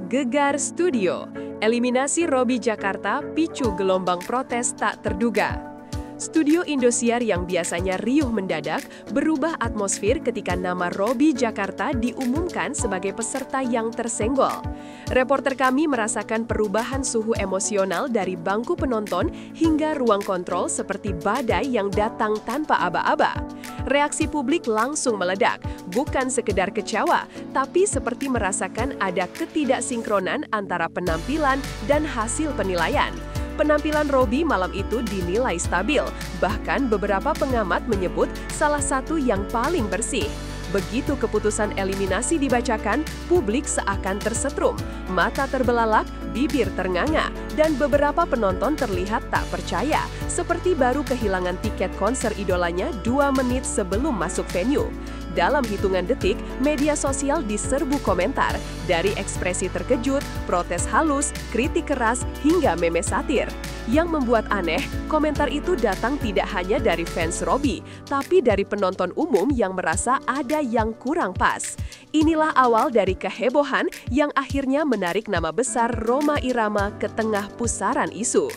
Gegar Studio, eliminasi Robby Jakarta picu gelombang protes tak terduga. Studio Indosiar yang biasanya riuh mendadak berubah atmosfer ketika nama Robby Jakarta diumumkan sebagai peserta yang tersenggol. Reporter kami merasakan perubahan suhu emosional dari bangku penonton hingga ruang kontrol seperti badai yang datang tanpa aba-aba. Reaksi publik langsung meledak, bukan sekedar kecewa, tapi seperti merasakan ada ketidaksinkronan antara penampilan dan hasil penilaian. Penampilan Robby malam itu dinilai stabil, bahkan beberapa pengamat menyebut salah satu yang paling bersih. Begitu keputusan eliminasi dibacakan, publik seakan tersetrum, mata terbelalak, bibir ternganga, dan beberapa penonton terlihat tak percaya, seperti baru kehilangan tiket konser idolanya 2 menit sebelum masuk venue. Dalam hitungan detik, media sosial diserbu komentar, dari ekspresi terkejut, protes halus, kritik keras, hingga meme satir. Yang membuat aneh, komentar itu datang tidak hanya dari fans Robby, tapi dari penonton umum yang merasa ada yang kurang pas. Inilah awal dari kehebohan yang akhirnya menarik nama besar Rhoma Irama ke tengah pusaran isu.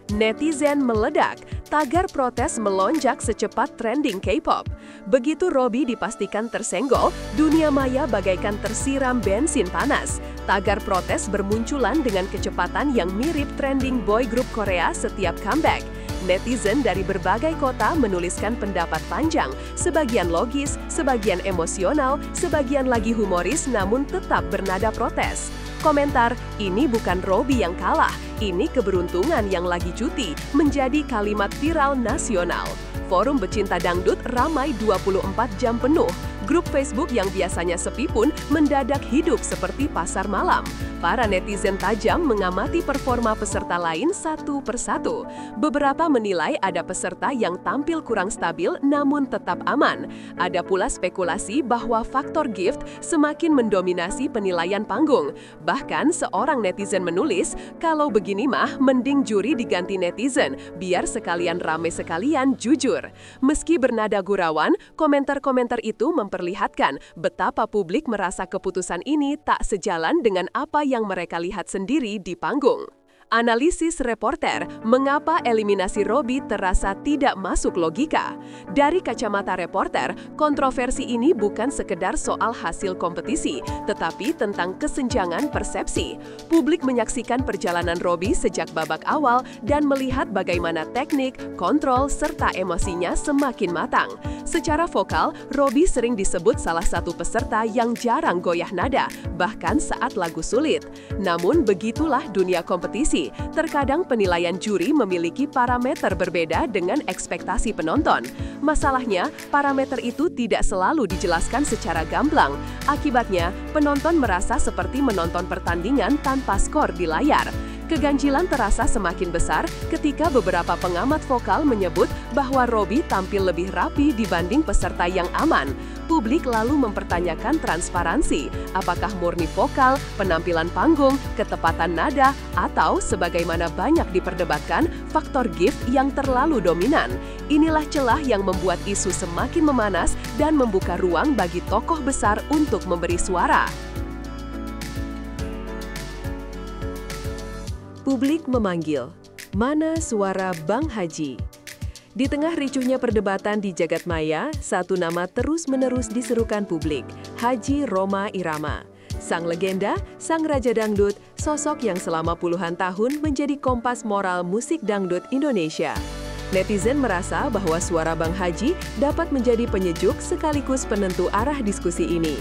Netizen meledak, tagar protes melonjak secepat trending K-pop. Begitu Robby dipastikan tersenggol, dunia maya bagaikan tersiram bensin panas. Tagar protes bermunculan dengan kecepatan yang mirip trending boy group Korea setiap comeback. Netizen dari berbagai kota menuliskan pendapat panjang, sebagian logis, sebagian emosional, sebagian lagi humoris namun tetap bernada protes. Komentar, "Ini bukan Robby yang kalah, ini keberuntungan yang lagi cuti," menjadi kalimat viral nasional. Forum Pecinta Dangdut ramai 24 jam penuh. Grup Facebook yang biasanya sepi pun mendadak hidup seperti pasar malam. Para netizen tajam mengamati performa peserta lain satu persatu. Beberapa menilai ada peserta yang tampil kurang stabil namun tetap aman. Ada pula spekulasi bahwa faktor gift semakin mendominasi penilaian panggung. Bahkan seorang netizen menulis, "Kalau begini mah mending juri diganti netizen, biar sekalian rame sekalian jujur." Meski bernada gurauan, komentar-komentar itu memperlihatkan betapa publik merasa keputusan ini tak sejalan dengan apa yang mereka lihat sendiri di panggung. Analisis reporter, mengapa eliminasi Robby terasa tidak masuk logika? Dari kacamata reporter, kontroversi ini bukan sekedar soal hasil kompetisi, tetapi tentang kesenjangan persepsi. Publik menyaksikan perjalanan Robby sejak babak awal dan melihat bagaimana teknik, kontrol, serta emosinya semakin matang. Secara vokal, Robby sering disebut salah satu peserta yang jarang goyah nada, bahkan saat lagu sulit. Namun begitulah dunia kompetisi. Terkadang penilaian juri memiliki parameter berbeda dengan ekspektasi penonton. Masalahnya, parameter itu tidak selalu dijelaskan secara gamblang. Akibatnya, penonton merasa seperti menonton pertandingan tanpa skor di layar. Keganjilan terasa semakin besar ketika beberapa pengamat vokal menyebut bahwa Robby tampil lebih rapi dibanding peserta yang aman. Publik lalu mempertanyakan transparansi, apakah murni vokal, penampilan panggung, ketepatan nada, atau sebagaimana banyak diperdebatkan, faktor gift yang terlalu dominan. Inilah celah yang membuat isu semakin memanas dan membuka ruang bagi tokoh besar untuk memberi suara. Publik memanggil, mana suara Bang Haji? Di tengah ricuhnya perdebatan di jagat maya, satu nama terus-menerus diserukan publik, Haji Rhoma Irama. Sang legenda, sang raja dangdut, sosok yang selama puluhan tahun menjadi kompas moral musik dangdut Indonesia. Netizen merasa bahwa suara Bang Haji dapat menjadi penyejuk sekaligus penentu arah diskusi ini.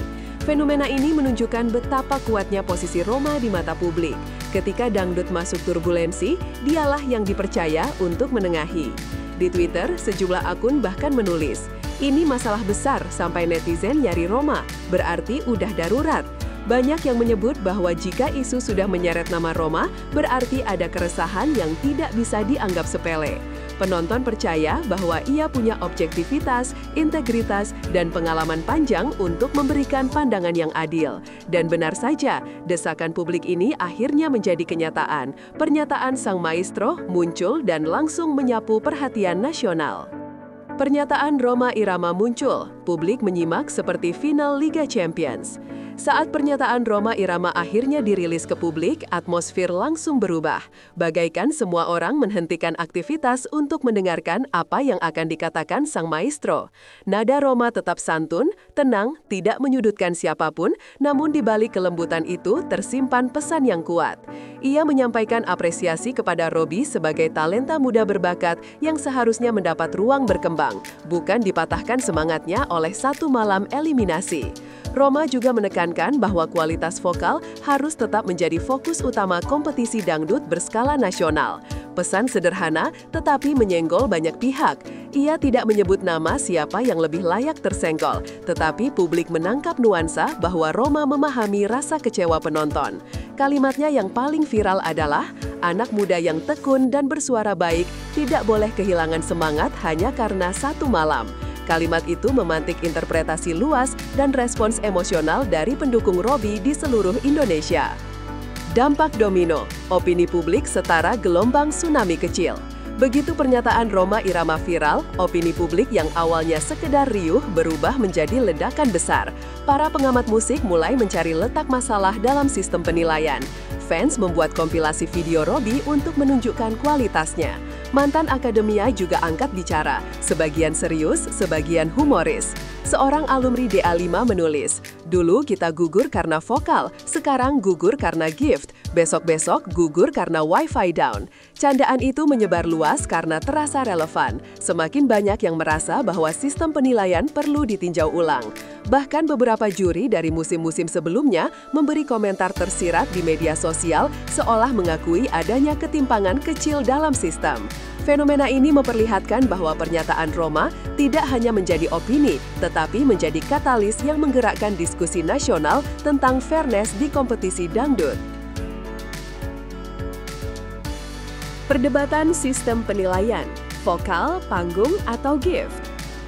Fenomena ini menunjukkan betapa kuatnya posisi Rhoma di mata publik. Ketika dangdut masuk turbulensi, dialah yang dipercaya untuk menengahi. Di Twitter, sejumlah akun bahkan menulis, "Ini masalah besar sampai netizen nyari Rhoma, berarti udah darurat." Banyak yang menyebut bahwa jika isu sudah menyeret nama Rhoma, berarti ada keresahan yang tidak bisa dianggap sepele. Penonton percaya bahwa ia punya objektivitas, integritas, dan pengalaman panjang untuk memberikan pandangan yang adil. Dan benar saja, desakan publik ini akhirnya menjadi kenyataan. Pernyataan sang maestro muncul dan langsung menyapu perhatian nasional. Pernyataan Rhoma Irama muncul, publik menyimak seperti final Liga Champions. Saat pernyataan Rhoma Irama akhirnya dirilis ke publik, atmosfer langsung berubah. Bagaikan semua orang menghentikan aktivitas untuk mendengarkan apa yang akan dikatakan sang maestro. Nada Rhoma tetap santun, tenang, tidak menyudutkan siapapun, namun di balik kelembutan itu tersimpan pesan yang kuat. Ia menyampaikan apresiasi kepada Robby sebagai talenta muda berbakat yang seharusnya mendapat ruang berkembang, bukan dipatahkan semangatnya oleh satu malam eliminasi. Rhoma juga menekankan bahwa kualitas vokal harus tetap menjadi fokus utama kompetisi dangdut berskala nasional. Pesan sederhana tetapi menyenggol banyak pihak. Ia tidak menyebut nama siapa yang lebih layak tersenggol, tetapi publik menangkap nuansa bahwa Rhoma memahami rasa kecewa penonton. Kalimatnya yang paling viral adalah, anak muda yang tekun dan bersuara baik tidak boleh kehilangan semangat hanya karena satu malam. Kalimat itu memantik interpretasi luas dan respons emosional dari pendukung Robby di seluruh Indonesia. Dampak domino, opini publik setara gelombang tsunami kecil. Begitu pernyataan Rhoma Irama viral, opini publik yang awalnya sekedar riuh berubah menjadi ledakan besar. Para pengamat musik mulai mencari letak masalah dalam sistem penilaian. Fans membuat kompilasi video Robby untuk menunjukkan kualitasnya. Mantan akademia juga angkat bicara, sebagian serius, sebagian humoris. Seorang alumni DA5 menulis, dulu kita gugur karena vokal, sekarang gugur karena gift, besok-besok gugur karena wifi down. Candaan itu menyebar luas karena terasa relevan. Semakin banyak yang merasa bahwa sistem penilaian perlu ditinjau ulang. Bahkan beberapa juri dari musim-musim sebelumnya memberi komentar tersirat di media sosial seolah mengakui adanya ketimpangan kecil dalam sistem. Fenomena ini memperlihatkan bahwa pernyataan Rhoma tidak hanya menjadi opini, tetapi menjadi katalis yang menggerakkan diskusi nasional tentang fairness di kompetisi dangdut. Perdebatan sistem penilaian, vokal, panggung, atau gift.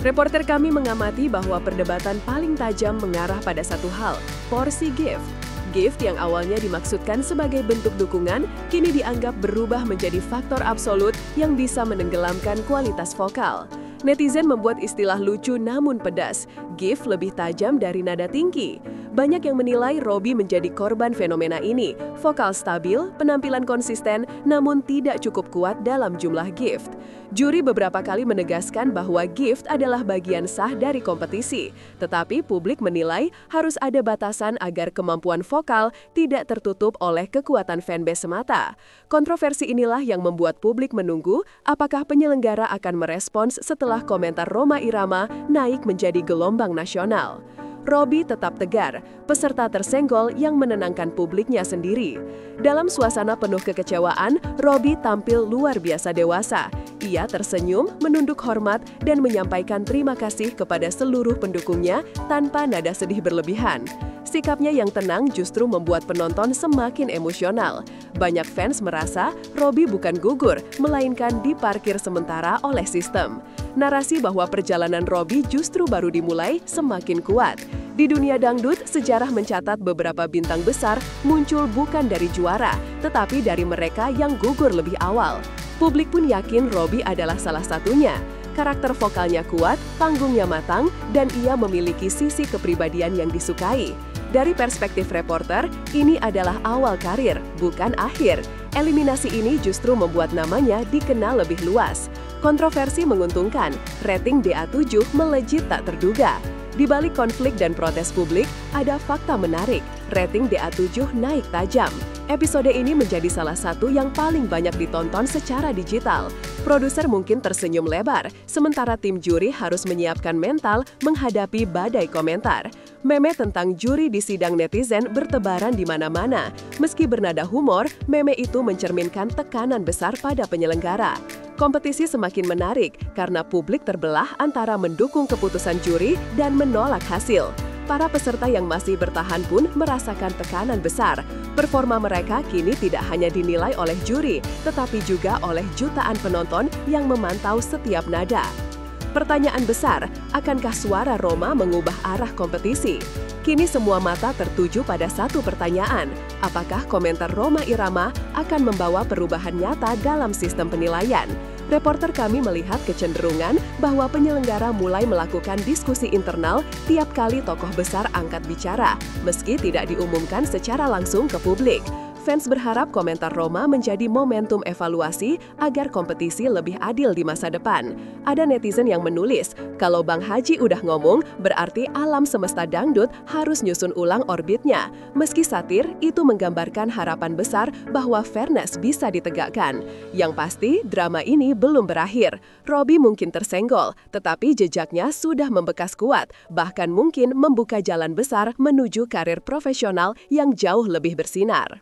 Reporter kami mengamati bahwa perdebatan paling tajam mengarah pada satu hal, porsi gift. Gift yang awalnya dimaksudkan sebagai bentuk dukungan, kini dianggap berubah menjadi faktor absolut yang bisa menenggelamkan kualitas vokal. Netizen membuat istilah lucu namun pedas, gift lebih tajam dari nada tinggi. Banyak yang menilai Robby menjadi korban fenomena ini, vokal stabil, penampilan konsisten, namun tidak cukup kuat dalam jumlah gift. Juri beberapa kali menegaskan bahwa gift adalah bagian sah dari kompetisi, tetapi publik menilai harus ada batasan agar kemampuan vokal tidak tertutup oleh kekuatan fanbase semata. Kontroversi inilah yang membuat publik menunggu apakah penyelenggara akan merespons setelah komentar Rhoma Irama naik menjadi gelombang nasional. Robby tetap tegar, peserta tersenggol yang menenangkan publiknya sendiri. Dalam suasana penuh kekecewaan, Robby tampil luar biasa dewasa. Ia tersenyum, menunduk hormat, dan menyampaikan terima kasih kepada seluruh pendukungnya tanpa nada sedih berlebihan. Sikapnya yang tenang justru membuat penonton semakin emosional. Banyak fans merasa Robby bukan gugur, melainkan diparkir sementara oleh sistem. Narasi bahwa perjalanan Robby justru baru dimulai semakin kuat. Di dunia dangdut, sejarah mencatat beberapa bintang besar muncul bukan dari juara, tetapi dari mereka yang gugur lebih awal. Publik pun yakin Robby adalah salah satunya. Karakter vokalnya kuat, panggungnya matang, dan ia memiliki sisi kepribadian yang disukai. Dari perspektif reporter, ini adalah awal karir, bukan akhir. Eliminasi ini justru membuat namanya dikenal lebih luas. Kontroversi menguntungkan, rating DA7 melejit tak terduga. Di balik konflik dan protes publik, ada fakta menarik. Rating DA7 naik tajam. Episode ini menjadi salah satu yang paling banyak ditonton secara digital. Produser mungkin tersenyum lebar, sementara tim juri harus menyiapkan mental menghadapi badai komentar. Meme tentang juri di sidang netizen bertebaran di mana-mana. Meski bernada humor, meme itu mencerminkan tekanan besar pada penyelenggara. Kompetisi semakin menarik karena publik terbelah antara mendukung keputusan juri dan menolak hasil. Para peserta yang masih bertahan pun merasakan tekanan besar. Performa mereka kini tidak hanya dinilai oleh juri, tetapi juga oleh jutaan penonton yang memantau setiap nada. Pertanyaan besar, akankah suara Rhoma mengubah arah kompetisi? Kini semua mata tertuju pada satu pertanyaan, apakah komentar Rhoma Irama akan membawa perubahan nyata dalam sistem penilaian? Reporter kami melihat kecenderungan bahwa penyelenggara mulai melakukan diskusi internal tiap kali tokoh besar angkat bicara, meski tidak diumumkan secara langsung ke publik. Fans berharap komentar Roma menjadi momentum evaluasi agar kompetisi lebih adil di masa depan. Ada netizen yang menulis, kalau Bang Haji udah ngomong, berarti alam semesta dangdut harus nyusun ulang orbitnya. Meski satir, itu menggambarkan harapan besar bahwa fairness bisa ditegakkan. Yang pasti, drama ini belum berakhir. Robby mungkin tersenggol, tetapi jejaknya sudah membekas kuat, bahkan mungkin membuka jalan besar menuju karir profesional yang jauh lebih bersinar.